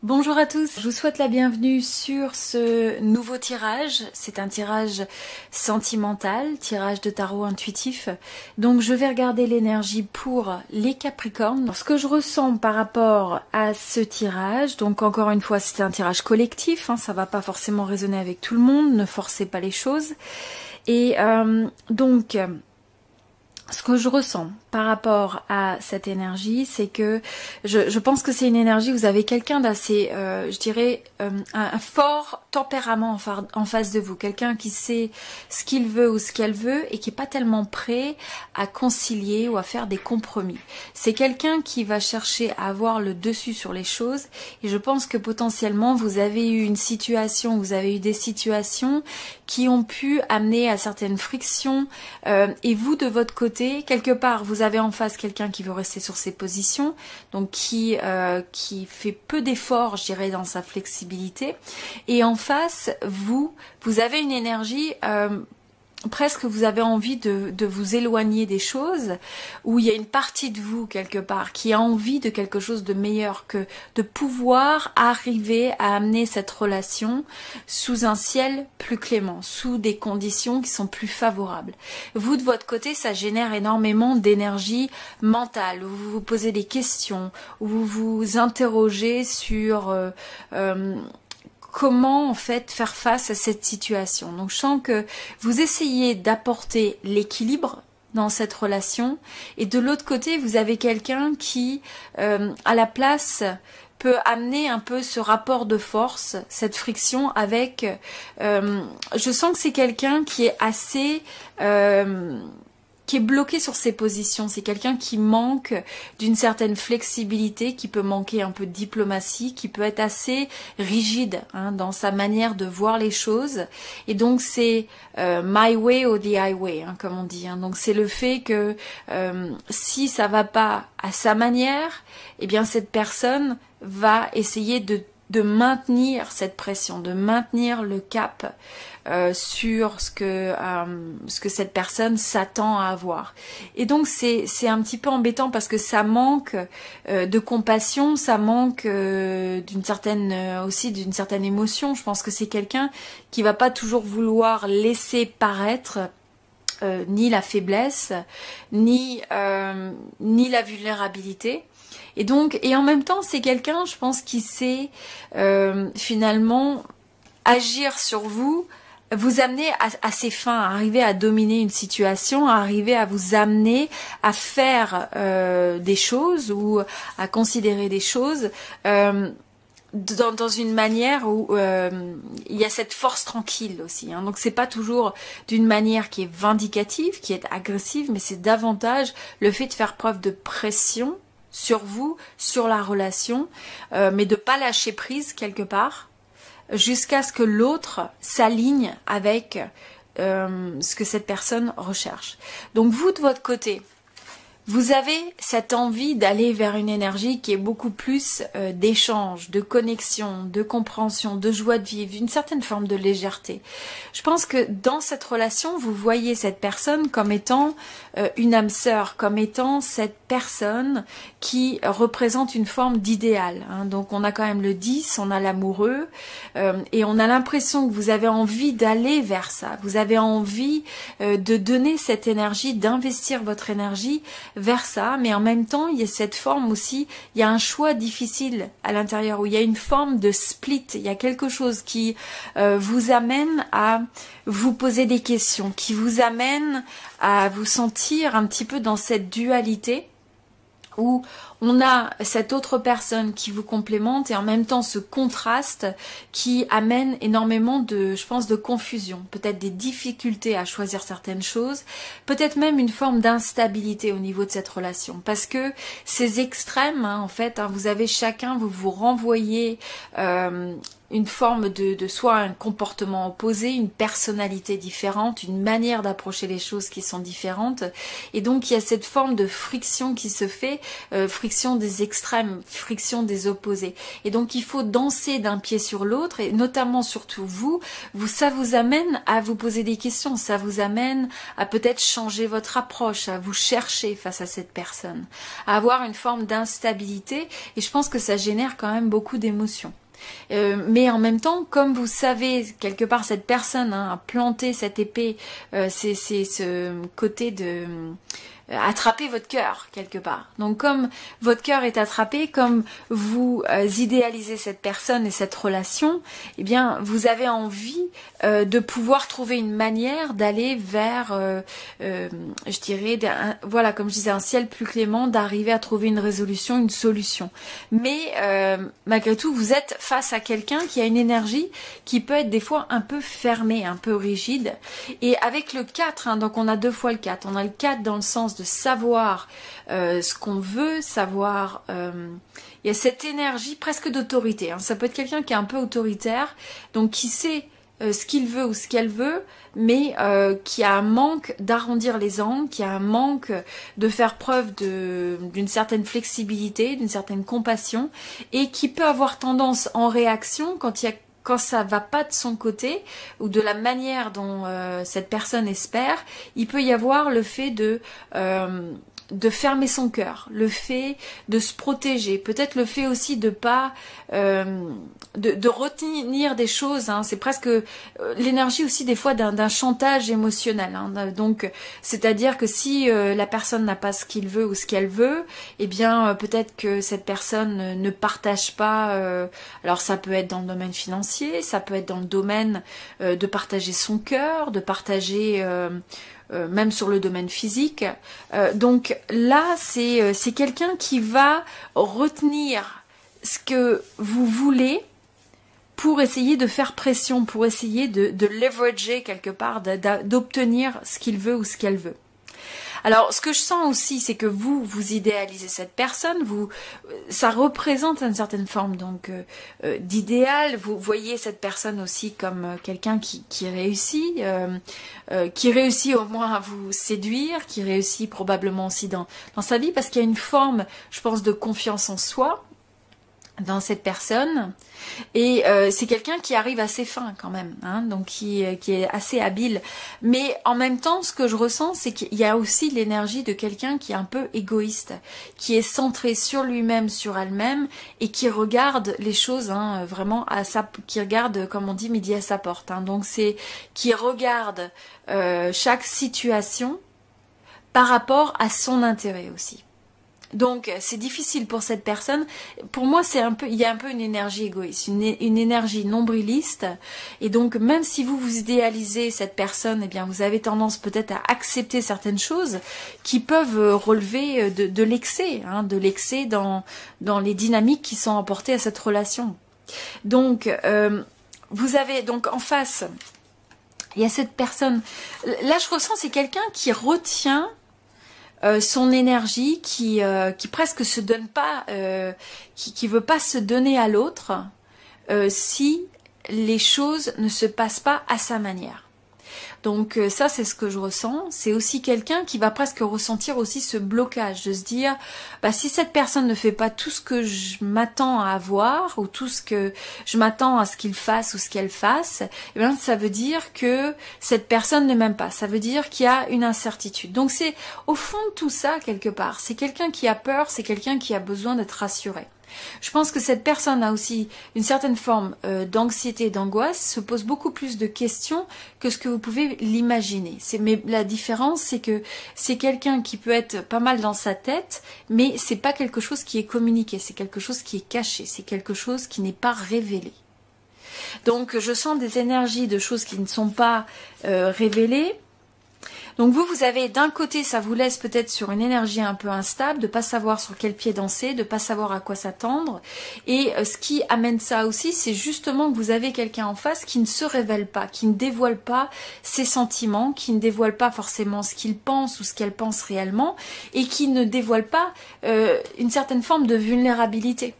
Bonjour à tous, je vous souhaite la bienvenue sur ce nouveau tirage. C'est un tirage sentimental, tirage de tarot intuitif. Donc je vais regarder l'énergie pour les Capricornes. Ce que je ressens par rapport à ce tirage, donc encore une fois c'est un tirage collectif, ça va pas forcément résonner avec tout le monde, ne forcez pas les choses. Et donc ce que je ressens par rapport à cette énergie, c'est que je pense que c'est une énergie, vous avez quelqu'un d'assez, je dirais, un fort tempérament en face de vous. Quelqu'un qui sait ce qu'il veut ou ce qu'elle veut et qui n'est pas tellement prêt à concilier ou à faire des compromis. C'est quelqu'un qui va chercher à avoir le dessus sur les choses et je pense que potentiellement vous avez eu une situation, vous avez eu des situations qui ont pu amener à certaines frictions et vous de votre côté, quelque part, vous avez en face quelqu'un qui veut rester sur ses positions, donc qui fait peu d'efforts, je dirais, dans sa flexibilité. Et en face, vous avez une énergie, presque vous avez envie de vous éloigner des choses, où il y a une partie de vous quelque part qui a envie de quelque chose de meilleur, que de pouvoir arriver à amener cette relation sous un ciel plus clément, sous des conditions qui sont plus favorables. Vous de votre côté, ça génère énormément d'énergie mentale, où vous vous posez des questions, où vous vous interrogez sur comment en fait faire face à cette situation. Donc je sens que vous essayez d'apporter l'équilibre dans cette relation et de l'autre côté vous avez quelqu'un qui à la place peut amener un peu ce rapport de force, cette friction avec je sens que c'est quelqu'un qui est assez qui est bloqué sur ses positions, c'est quelqu'un qui manque d'une certaine flexibilité, qui peut manquer un peu de diplomatie, qui peut être assez rigide dans sa manière de voir les choses. Et donc c'est my way or the highway, comme on dit. Donc c'est le fait que si ça va pas à sa manière, eh bien cette personne va essayer de maintenir cette pression, de maintenir le cap sur ce que cette personne s'attend à avoir. Et donc c'est un petit peu embêtant parce que ça manque de compassion, ça manque d'une certaine émotion. Je pense que c'est quelqu'un qui va pas toujours vouloir laisser paraître ni la faiblesse, ni la vulnérabilité. Et donc, et en même temps, c'est quelqu'un, je pense, qui sait finalement agir sur vous, vous amener à ses fins, à arriver à dominer une situation, à arriver à vous amener à faire des choses ou à considérer des choses dans une manière où il y a cette force tranquille aussi. Donc c'est pas toujours d'une manière qui est vindicative, qui est agressive, mais c'est davantage le fait de faire preuve de pression sur vous, sur la relation, mais de pas lâcher prise quelque part, jusqu'à ce que l'autre s'aligne avec ce que cette personne recherche. Donc vous, de votre côté, vous avez cette envie d'aller vers une énergie qui est beaucoup plus d'échange, de connexion, de compréhension, de joie de vivre, d'une certaine forme de légèreté. Je pense que dans cette relation, vous voyez cette personne comme étant une âme sœur, comme étant cette personne qui représente une forme d'idéal. Donc on a quand même le 10, on a l'amoureux, et on a l'impression que vous avez envie d'aller vers ça. Vous avez envie de donner cette énergie, d'investir votre énergie vers ça, mais en même temps, il y a cette forme aussi, il y a un choix difficile à l'intérieur, où il y a une forme de split, il y a quelque chose qui vous amène à vous poser des questions, qui vous amène à vous sentir un petit peu dans cette dualité, où on a cette autre personne qui vous complémente et en même temps ce contraste qui amène énormément de, je pense, de confusion, peut-être des difficultés à choisir certaines choses, peut-être même une forme d'instabilité au niveau de cette relation, parce que ces extrêmes, en fait, vous avez chacun, vous vous renvoyez une forme de soit un comportement opposé, une personnalité différente, une manière d'approcher les choses qui sont différentes. Et donc il y a cette forme de friction qui se fait, friction des extrêmes, friction des opposés. Et donc il faut danser d'un pied sur l'autre, et notamment surtout vous, ça vous amène à vous poser des questions, ça vous amène à peut-être changer votre approche, à vous chercher face à cette personne, à avoir une forme d'instabilité, et je pense que ça génère quand même beaucoup d'émotions. Mais en même temps, comme vous savez, quelque part, cette personne a planté cette épée, c'est ce côté de attraper votre cœur quelque part. Donc comme votre cœur est attrapé, comme vous idéalisez cette personne et cette relation, eh bien vous avez envie de pouvoir trouver une manière d'aller vers, je dirais, voilà, comme je disais, un ciel plus clément, d'arriver à trouver une résolution, une solution. Mais malgré tout, vous êtes face à quelqu'un qui a une énergie qui peut être des fois un peu fermée, un peu rigide. Et avec le 4, donc on a 2 fois le 4, on a le 4 dans le sens de savoir ce qu'on veut, savoir... il y a cette énergie presque d'autorité. Ça peut être quelqu'un qui est un peu autoritaire, donc qui sait ce qu'il veut ou ce qu'elle veut, mais qui a un manque d'arrondir les angles, qui a un manque de faire preuve d'une certaine flexibilité, d'une certaine compassion, et qui peut avoir tendance en réaction quand ça va pas de son côté ou de la manière dont cette personne espère, il peut y avoir le fait de fermer son cœur, le fait de se protéger, peut-être le fait aussi de pas de retenir des choses. C'est presque l'énergie aussi des fois d'un chantage émotionnel. Donc, c'est-à-dire que si la personne n'a pas ce qu'il veut ou ce qu'elle veut, eh bien peut-être que cette personne ne partage pas. Alors ça peut être dans le domaine financier, ça peut être dans le domaine de partager son cœur, de partager même sur le domaine physique. Donc là, c'est quelqu'un qui va retenir ce que vous voulez pour essayer de faire pression, pour essayer de leverager quelque part, d'obtenir ce qu'il veut ou ce qu'elle veut. Alors, ce que je sens aussi, c'est que vous idéalisez cette personne, ça représente une certaine forme donc d'idéal. Vous voyez cette personne aussi comme quelqu'un qui réussit au moins à vous séduire, qui réussit probablement aussi dans sa vie, parce qu'il y a une forme, je pense, de confiance en soi dans cette personne, et c'est quelqu'un qui arrive assez fin quand même, donc qui est assez habile, mais en même temps ce que je ressens, c'est qu'il y a aussi l'énergie de quelqu'un qui est un peu égoïste, qui est centré sur lui-même, sur elle-même, et qui regarde les choses vraiment qui regarde, comme on dit, midi à sa porte, donc c'est qui regarde chaque situation par rapport à son intérêt aussi. Donc c'est difficile pour cette personne. Pour moi, il y a un peu une énergie égoïste, une énergie nombriliste. Et donc même si vous idéalisez cette personne, eh bien vous avez tendance peut-être à accepter certaines choses qui peuvent relever de l'excès, de l'excès dans les dynamiques qui sont apportées à cette relation. Donc vous avez donc en face, il y a cette personne. Là, je ressens, c'est quelqu'un qui retient son énergie, qui presque se donne pas, qui veut pas se donner à l'autre si les choses ne se passent pas à sa manière. Donc ça, c'est ce que je ressens. C'est aussi quelqu'un qui va presque ressentir aussi ce blocage, de se dire, si cette personne ne fait pas tout ce que je m'attends à avoir, ou tout ce que je m'attends à ce qu'il fasse ou ce qu'elle fasse, eh bien, ça veut dire que cette personne ne m'aime pas. Ça veut dire qu'il y a une incertitude. Donc c'est au fond de tout ça, quelque part, c'est quelqu'un qui a peur, c'est quelqu'un qui a besoin d'être rassuré. Je pense que cette personne a aussi une certaine forme d'anxiété et d'angoisse, se pose beaucoup plus de questions que ce que vous pouvez l'imaginer. Mais la différence, c'est que c'est quelqu'un qui peut être pas mal dans sa tête, mais c'est pas quelque chose qui est communiqué, c'est quelque chose qui est caché, c'est quelque chose qui n'est pas révélé. Donc je sens des énergies de choses qui ne sont pas révélées. Donc vous avez d'un côté, ça vous laisse peut-être sur une énergie un peu instable, de pas savoir sur quel pied danser, de pas savoir à quoi s'attendre. Et ce qui amène ça aussi, c'est justement que vous avez quelqu'un en face qui ne se révèle pas, qui ne dévoile pas ses sentiments, qui ne dévoile pas forcément ce qu'il pense ou ce qu'elle pense réellement, et qui ne dévoile pas une certaine forme de vulnérabilité.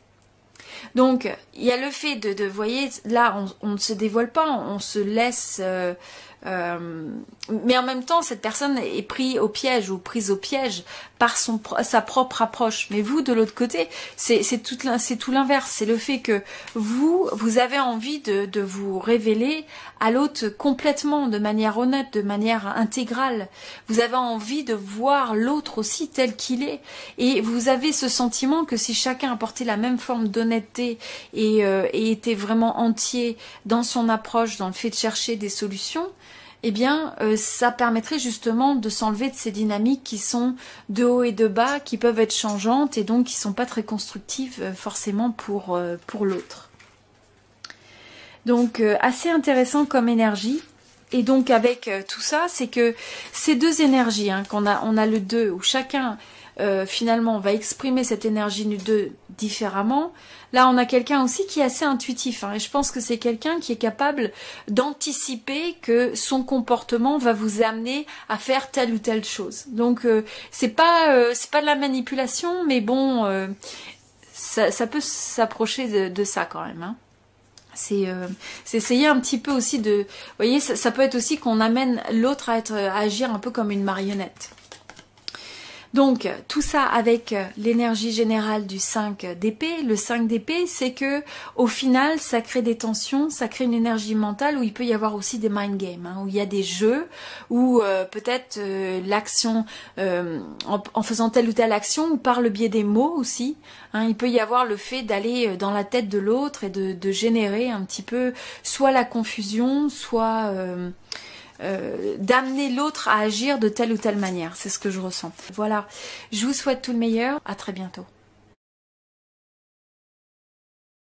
Donc, il y a le fait vous voyez, là, on ne se dévoile pas, on se laisse... mais en même temps, cette personne est prise au piège ou prise au piège par sa propre approche. Mais vous, de l'autre côté, c'est tout l'inverse. C'est le fait que vous avez envie de vous révéler à l'autre complètement, de manière honnête, de manière intégrale. Vous avez envie de voir l'autre aussi tel qu'il est. Et vous avez ce sentiment que si chacun apportait la même forme d'honnêteté et était vraiment entier dans son approche, dans le fait de chercher des solutions, eh bien, ça permettrait justement de s'enlever de ces dynamiques qui sont de haut et de bas, qui peuvent être changeantes et donc qui sont pas très constructives forcément pour l'autre. Donc, assez intéressant comme énergie. Et donc, avec tout ça, c'est que ces deux énergies, hein, on a le 2, où chacun, finalement, va exprimer cette énergie du 2 différemment. Là, on a quelqu'un aussi qui est assez intuitif, hein, et je pense que c'est quelqu'un qui est capable d'anticiper que son comportement va vous amener à faire telle ou telle chose. Donc, c'est pas de la manipulation, mais bon, ça peut s'approcher de ça quand même, hein. C'est essayer un petit peu aussi de... Vous voyez, ça peut être aussi qu'on amène l'autre à agir un peu comme une marionnette. Donc, tout ça avec l'énergie générale du 5 d'épée. Le 5 d'épée, c'est que au final, ça crée des tensions, ça crée une énergie mentale où il peut y avoir aussi des mind games, hein, où il y a des jeux, où peut-être l'action, en faisant telle ou telle action, ou par le biais des mots aussi, hein, il peut y avoir le fait d'aller dans la tête de l'autre et de générer un petit peu soit la confusion, soit... d'amener l'autre à agir de telle ou telle manière. C'est ce que je ressens. Voilà, je vous souhaite tout le meilleur. À très bientôt.